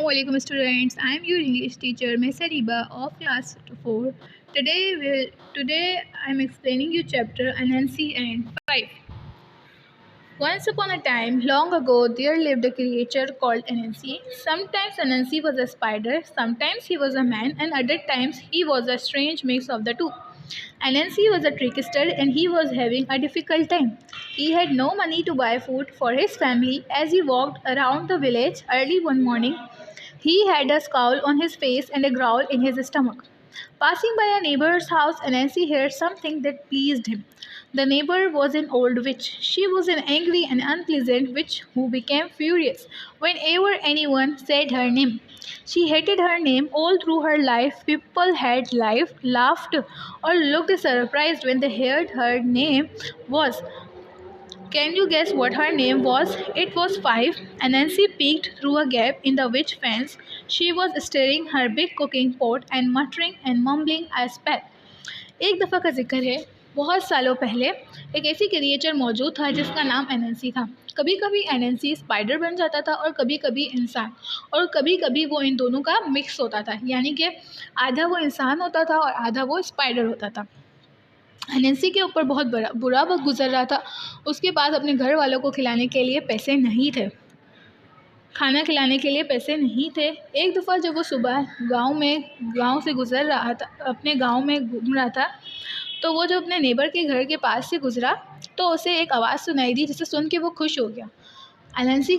Assalamualaikum students. I am your English teacher, Miss Ariba of class 4. Today I am explaining you chapter Anansi and 5. Once upon a time, long ago, there lived a creature called Anansi. Sometimes Anansi was a spider, sometimes he was a man, and other times he was a strange mix of the two. Anansi was a trickster and he was having a difficult time. He had no money to buy food for his family. As he walked around the village early one morning, he had a scowl on his face and a growl in his stomach. Passing by a neighbor's house, Anansi heard something that pleased him. The neighbor was an old witch. She was an angry and unpleasant witch who became furious whenever anyone said her name. She hated her name all through her life. People had laughed, or looked surprised when they heard her name was. Can you guess what her name was? It was 5. Anansi peeked through a gap in the witch fence. She was stirring her big cooking pot and muttering and mumbling a spell. एक दफ़ा का जिक्र है, बहुत सालों पहले एक ऐसी क्रिएचर मौजूद था जिसका नाम एनएनसी था। कभी कभी एनएनसी स्पाइडर बन जाता था और कभी कभी इंसान, और कभी कभी वो इन दोनों का मिक्स होता था, यानी कि आधा वो इंसान होता था और आधा वो स्पाइडर होता था। एनएनसी के ऊपर बहुत बुरा वक्त गुजर रहा था। उसके पास अपने घर वालों को खिलाने के लिए पैसे नहीं थे, खाना खिलाने के लिए पैसे नहीं थे। एक दफ़ा जब वो सुबह गांव से गुज़र रहा था, अपने गांव में घूम रहा था, तो वो जब अपने नेबर के घर के पास से गुज़रा तो उसे एक आवाज़ सुनाई दी, जिसे सुन के वो खुश हो गया। अनंसी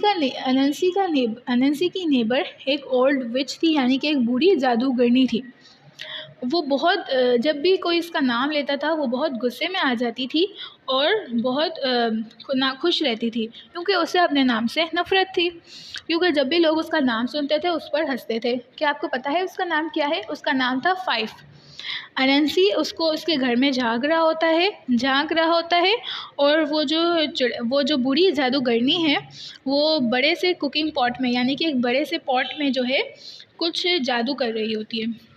की नेबर एक ओल्ड विच थी, यानी कि एक बूढ़ी जादूगरनी थी। वो बहुत जब भी कोई इसका नाम लेता था वो बहुत गुस्से में आ जाती थी और बहुत नाखुश रहती थी, क्योंकि उसे अपने नाम से नफ़रत थी। क्योंकि जब भी लोग उसका नाम सुनते थे उस पर हंसते थे। क्या आपको पता है उसका नाम क्या है? उसका नाम था 5। अनंसी उसको उसके घर में झांक रहा होता है और वो जो बूढ़ी जादूगरनी है वो बड़े से कुकिंग पॉट में, यानी कि एक बड़े से पॉट में जो है कुछ जादू कर रही होती है।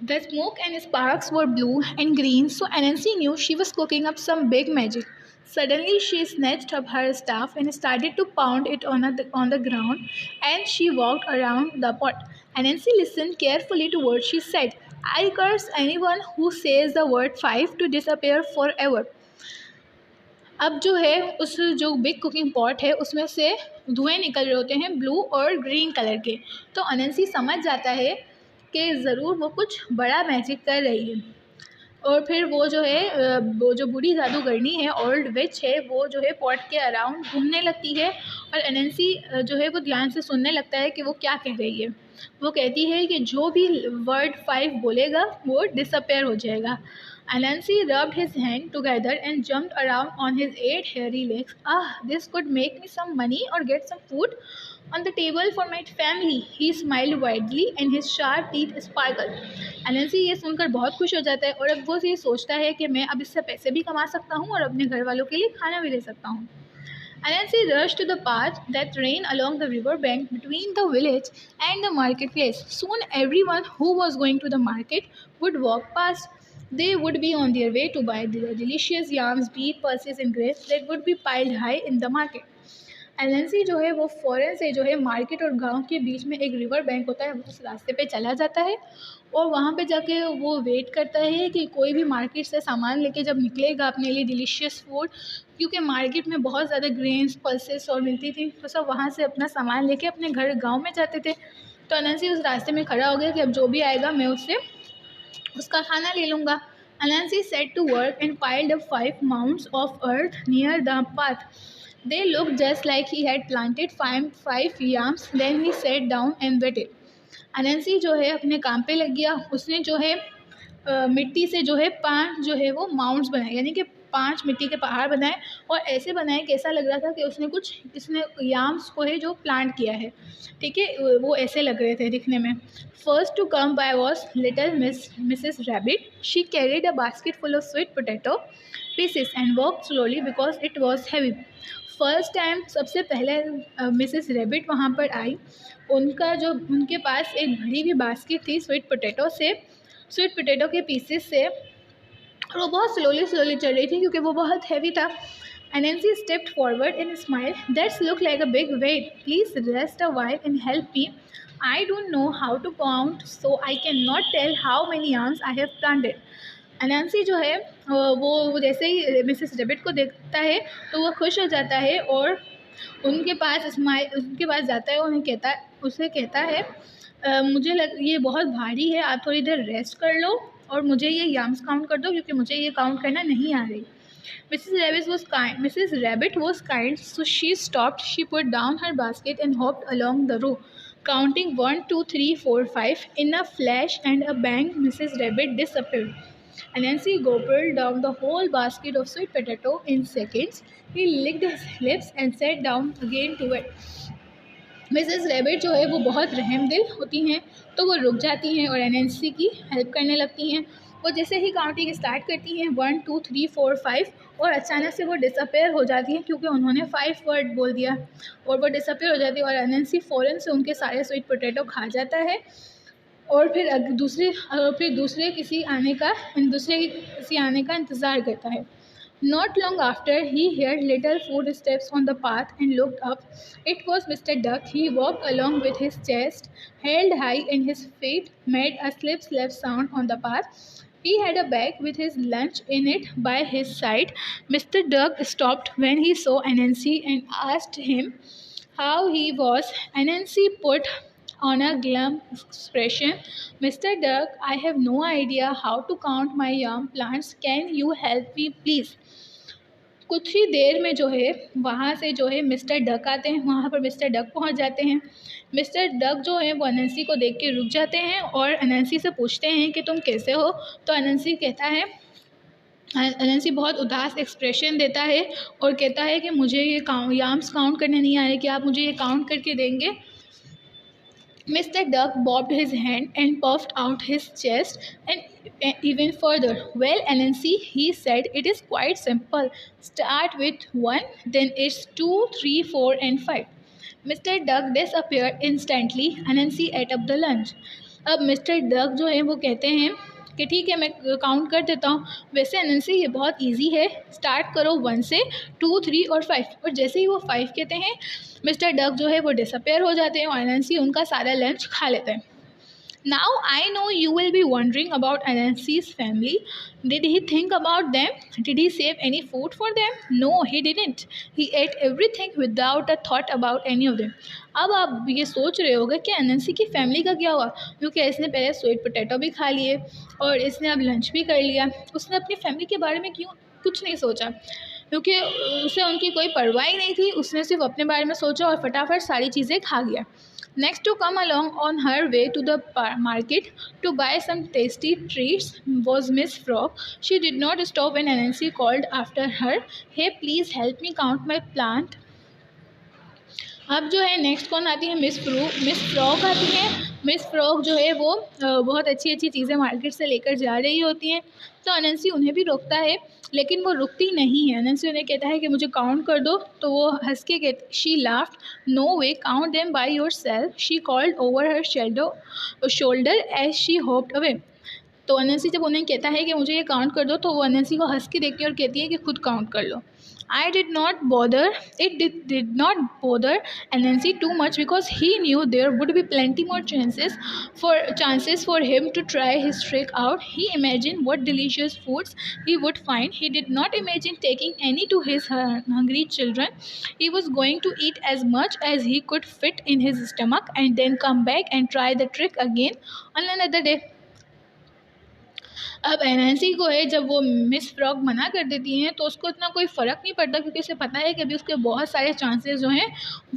The smoke and sparks were blue and green, so Anansi knew she was cooking up some big magic. Suddenly, she snatched up her staff and started to pound it on the ground, and she walked around the pot. Anansi listened carefully to what she said. I curse anyone who says the word 5 to disappear forever. अब जो है उस जो big cooking pot है उसमें से धुएं निकल रहे होते हैं ब्लू और ग्रीन कलर के। तो अनंसी समझ जाता है कि ज़रूर वो कुछ बड़ा मैजिक कर रही है, और फिर वो जो बूढ़ी जादूगरनी है, ओल्ड विच है, वो जो है पॉट के अराउंड घूमने लगती है और अनंसी जो है वो ध्यान से सुनने लगता है कि वो क्या कह रही है। वो कहती है कि जो भी वर्ड 5 बोलेगा वो डिसअपेयर हो जाएगा। Anansi rubbed his hands together and jumped around on his 8 hairy legs. This could make me some money or get some food on the table for my family. He smiled widely and his sharp teeth sparkled. Anansi ये सुनकर बहुत खुश हो जाता है और अब वो ये सोचता है कि मैं अब इससे पैसे भी कमा सकता हूँ और अपने घर वालों के लिए खाना भी ले सकता हूँ। Anansi rushed to the path that ran along the river bank between the village and the marketplace. Soon everyone who was going to the market would walk past. They would be on their way to buy the delicious yams, beef, pulses and grapes that would be piled high in the market. NNC जो है वो फ़ौरन से जो है market और गांव के बीच में एक रिवर बैंक होता है उस रास्ते पे चला जाता है और वहाँ पे जाके वो वेट करता है कि कोई भी मार्केट से सामान लेके जब निकलेगा अपने लिए डिलीशियस फूड, क्योंकि मार्केट में बहुत ज़्यादा ग्रेन्स पल्सेस और मिलती थी, तो सब वहाँ से अपना सामान लेके अपने घर गाँव में जाते थे। तो एनएनसी उस रास्ते में खड़ा हो गया कि अब जो भी आएगा मैं उससे उसका खाना ले लूँगा। Anansi set to work and piled up 5 mounds of earth near the path. They looked just like he had planted 5 yams. Then he sat down and waited. Anansi जो है अपने काम पे लग गया। उसने जो है मिट्टी से जो है 5 जो है वो माउंट्स बनाए, यानी कि 5 मिट्टी के पहाड़ बनाए और ऐसे बनाए कि ऐसा लग रहा था कि इसने याम्स को है जो प्लांट किया है। ठीक है, वो ऐसे लग रहे थे दिखने में। First to come by was little Mrs. Rabbit. She carried a basket full of sweet potato pieces and walked slowly because it was heavy. First time सबसे पहले मिसेस रैबिट वहाँ पर आई। उनके पास एक भरी हुई बास्केट थी स्वीट पोटैटो के पीसेस से, और वो बहुत स्लोली चल रही थी क्योंकि वो बहुत हैवी था। Anansi stepped forward and smiled. That looked like a big weight. Please rest a while and help me. I don't know how to count, so I cannot tell how many yams I have planted. अनांसी जो है वो जैसे ही Mrs rebate को देखता है तो वो खुश हो जाता है और उनके पास जाता है और उसे कहता है मुझे ये बहुत भारी है, आप थोड़ी देर रेस्ट कर लो और मुझे ये याम्स काउंट कर दो क्योंकि मुझे ये काउंट करना नहीं आ रही. Mrs. Rabbit was kind, so she stopped. She put down her basket and hopped along the row, counting 1, 2, 3, 4, 5. In a flash and a bang, Mrs. Rabbit disappeared. Anansi gobbled down the whole basket of sweet potato in seconds. He licked his lips and sat down again to it. Mrs rabbit जो है वो बहुत रहमदिल होती हैं, तो वो रुक जाती हैं और एनएनसी की हेल्प करने लगती हैं. वो जैसे ही काउंटिंग स्टार्ट करती हैं 1, 2, 3, 4, 5 और अचानक से वो डिसअपेयर हो जाती हैं क्योंकि उन्होंने 5 वर्ड बोल दिया और वो डिसअपेयर हो जाती है और एनएनसी फ़ौरन से उनके सारे स्वीट पोटैटो खा जाता है और फिर दूसरे किसी आने का इंतज़ार करता है. Not long after, he heard little footsteps on the path and looked up. It was Mr. Duck. He walked along with his chest held high and his feet made a slip-slap sound on the path. He had a bag with his lunch in it by his side. Mr. Duck stopped when he saw Anansi and asked him how he was. Anansi put on a glum expression. Mr. Duck, I have no idea how to count my yam plants. Can you help me, please? कुछ ही देर में जो है वहाँ से जो है mister duck आते हैं. वहाँ पर मिस्टर डक पहुँच जाते हैं. मिस्टर डक जो है वो अनंसी को देख के रुक जाते हैं और अनंसी से पूछते हैं कि तुम कैसे हो. तो अनंसी बहुत उदास एक्सप्रेशन देता है और कहता है कि मुझे ये याम्स काउंट करने नहीं आ रहे, कि आप मुझे ये काउंट करके देंगे. Mr. Duck bobbed his hand and puffed out his chest and even further. Well, Anansi, he said, it is quite simple. Start with 1, then it's 2, 3, 4 and 5. Mr. Duck disappeared instantly. Anansi ate up the lunch. अब mister duck जो है वो कहते हैं कि ठीक है, मैं काउंट कर देता हूँ. वैसे अनंसी ये बहुत इजी है, स्टार्ट करो 1 से 2, 3 और 5. और जैसे ही वो 5 कहते हैं मिस्टर डक जो है वो डिसअपेयर हो जाते हैं और अनंसी उनका सारा लंच खा लेते हैं. Now I know you will be wondering about Anansi's family. Did he think about them? Did he save any food for them? No, he didn't. He ate everything without a thought about any of them. अब आप ये सोच रहे होगे कि अनंसी की family का क्या हुआ, क्योंकि इसने पहले स्वीट पोटैटो भी खा लिए और इसने अब लंच भी कर लिया. उसने अपनी फैमिली के बारे में क्यों कुछ नहीं सोचा, क्योंकि उसे उनकी कोई परवाह ही नहीं थी. उसने सिर्फ अपने बारे में सोचा और फटाफट सारी चीज़ें खा गया. Next to come along on her way to the market to buy some tasty treats was Miss Frog. She did not stop when Anansi called after her, "Hey, please help me count my plant." अब जो है next कौन आती है? Miss frog आती है. Miss frog जो है वो बहुत अच्छी चीज़ें मार्केट से लेकर जा रही होती हैं. तो अनंसी उन्हें भी रोकता है, लेकिन वो रुकती नहीं है. अनंसी उन्हें कहता है कि मुझे काउंट कर दो, तो वो हंस के कहती, she laughed, no way, count them by yourself. She called over her shoulder as she hopped away. तो अनंसी जब उन्हें कहता है कि मुझे ये काउंट कर दो, तो वो अनंसी को हंस के देखती है और कहती है कि खुद काउंट कर लो. It did not bother Anansi too much because he knew there would be plenty more chances for him to try his trick out. He imagined what delicious foods he would find. He did not imagine taking any to his hungry children. He was going to eat as much as he could fit in his stomach and then come back and try the trick again on another day. अब NNC को है, जब वो miss frog मना कर देती हैं तो उसको इतना कोई फ़र्क नहीं पड़ता, क्योंकि उसे पता है कि अभी उसके बहुत सारे चांसेस जो हैं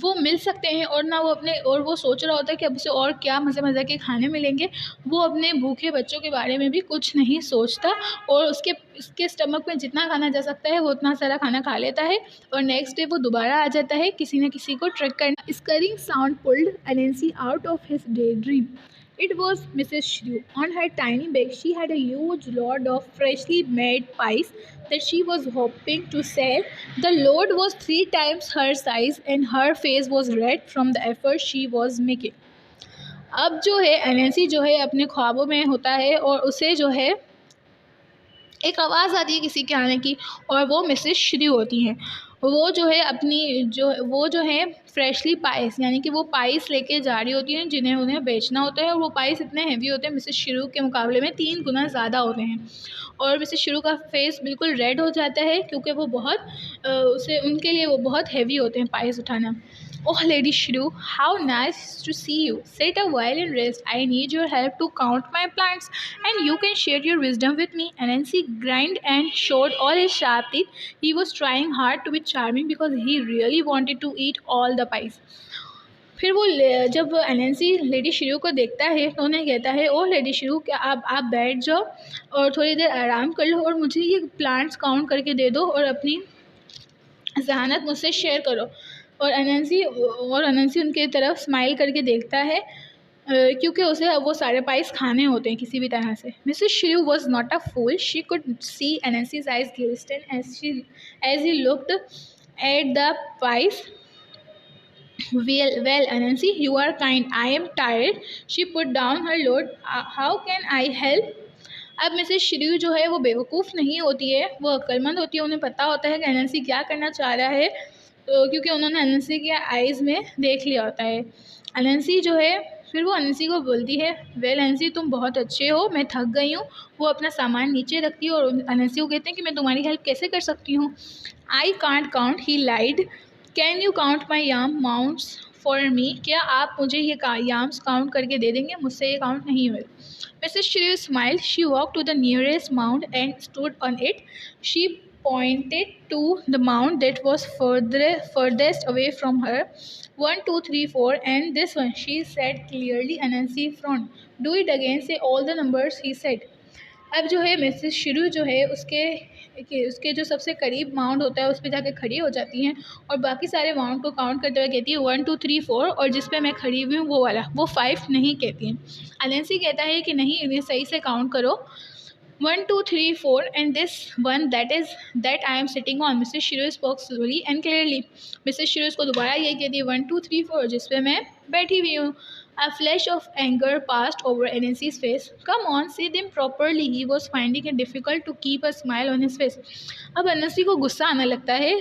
वो मिल सकते हैं. और वो सोच रहा होता है कि अब उसे और क्या मज़े के खाने मिलेंगे. वो अपने भूखे बच्चों के बारे में भी कुछ नहीं सोचता और उसके स्टमक में जितना खाना जा सकता है वो उतना सारा खाना खा लेता है. और नेक्स्ट डे वो दोबारा आ जाता है किसी न किसी को ट्रिक करना. स्करिंग sound pulled NNC out of his day dream. It was Mrs. Shrew. On her tiny bag, she had a huge load of freshly made pies that she was hoping to sell. The load was 3 times her size and her face was red from the effort she was making. अब जो है NNC जो है अपने ख्वाबों में होता है और उसे जो है एक आवाज़ आती है किसी के आने की, और वो मिसेस श्री होती हैं. वो जो है अपनी जो है फ्रेशली पाइस, यानी कि वो पाइस लेके जा रही होती हैं जिन्हें उन्हें बेचना होता है, और वो पाइस इतने हैवी होते हैं मिसेस शिरू के मुकाबले में 3 गुना ज़्यादा होते हैं। और मिसेस शिरू का फेस बिल्कुल रेड हो जाता है क्योंकि वो बहुत उसे उनके लिए वो बहुत हैवी होते हैं पाइस उठाना। Oh lady Shiru, how nice to see you, sit a while and rest, I need your help to count my plants and you can share your wisdom with me. Anansi grinned and showed all his sharp teeth. He was trying hard to be charming because he really wanted to eat all the pies. फिर वो जब एनेंसी lady Shirou को देखता है तो उन्हें कहता है, ओह लेडी शिरू, क्या आप बैठ जाओ और थोड़ी देर आराम कर लो और मुझे ये प्लांट्स काउंट करके दे दो और अपनी ज़हानत मुझसे शेयर करो। और अनंसी उनके तरफ स्माइल करके देखता है क्योंकि उसे वो सारे पाइस खाने होते हैं किसी भी तरह से। Mrs Shiru was not a fool, she could see Anansi's eyes glisten as he looked at the pies. Well, Anansi, you are kind. I am tired. She put down her load. How can I help? अब Mrs Shri जो है वो बेवकूफ़ नहीं होती है, वो अक्लमंद होती है। उन्हें पता होता है कि एनेंसी क्या करना चाह रहा है, तो क्योंकि उन्होंने एनेंसी के आइज़ में देख लिया होता है। एनेंसी जो है फिर वो एनेंसी को बोलती है, वेल एनेंसी, तुम बहुत अच्छे हो, मैं थक गई हूँ। वो अपना सामान नीचे रखती है और एनेंसी को कहते हैं कि मैं तुम्हारी हेल्प कैसे कर सकती हूँ। I can't count, he lied, can you count my yam mounds for me, क्या आप मुझे ये याम्स काउंट करके दे देंगे, मुझसे ये काउंट नहीं हुए। Mrs. Shrew smiled. She walked to the nearest mound and stood on it. She pointed to the mound that was furthest away from her. 1, 2, 3, 4, and this one, she said clearly. Anansi frowned. Do it again, say all the numbers, he said. अब जो है Mrs शुरू जो है उसके जो सबसे करीब माउंट होता है उस पर जाके खड़ी हो जाती हैं और बाकी सारे माउंट को काउंट करते हुए कहती है 1, 2, 3, 4, और जिस पे मैं खड़ी हुई हूँ वो वाला, वो 5 नहीं कहती हैं। एलेंसी कहता है कि नहीं, इन्हें सही से काउंट करो, 1, 2, 3, 4, and this one that I am sitting on. Mrs Shirou spoke slowly and clearly. Mrs Shirou को दोबारा यही कहती है 1, 2, 3, 4, जिस पे मैं बैठी हुई हूँ। A flash of anger passed over Anansi's face. Come on, say them properly. He was finding it difficult to keep a smile on his face. अब अनंसी को गुस्सा आने लगता है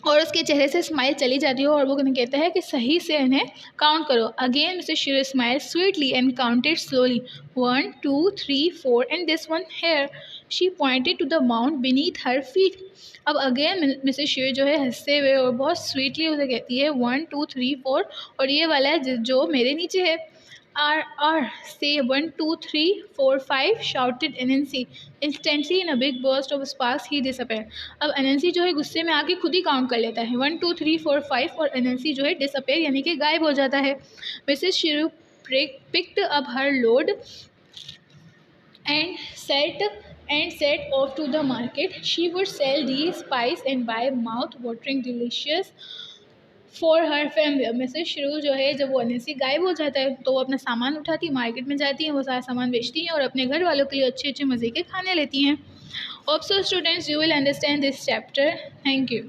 और उसके चेहरे से स्माइल चली जाती है और वो उन्हें कहता है कि सही से इन्हें काउंट करो। Again Mrs Shiru smile sweetly and counted slowly, 1, 2, 3, 4, and this one here. She pointed to the mount beneath her feet. अब अगेन मिसेस शिरू जो है हंसते हुए और बहुत स्वीटली उसे कहती है 1, 2, 3, 4, और ये वाला है जो मेरे नीचे है। R, say 1, 2, 3, 4, 5, shouted Anansi. Instantly, in a big burst of sparks, he disappeared. अब अनंसी जो है गुस्से में आके खुद ही काउंट कर लेता है 1, 2, 3, 4, 5, और अनंसी जो है डिसअपेयर यानी कि गायब हो जाता है। Mrs Shirou picked up her load and set off to the market. She would sell these pies and buy mouth-watering delicious for her family. अब मिसेस शिरू जो है जब वो अनंसी गायब हो जाता है तो वो अपना सामान उठाती है, मार्केट में जाती हैं, वो सारा सामान बेचती हैं और अपने घर वालों के लिए अच्छे अच्छे मज़े के खाने लेती हैं। Hope so students you will understand this chapter. Thank you.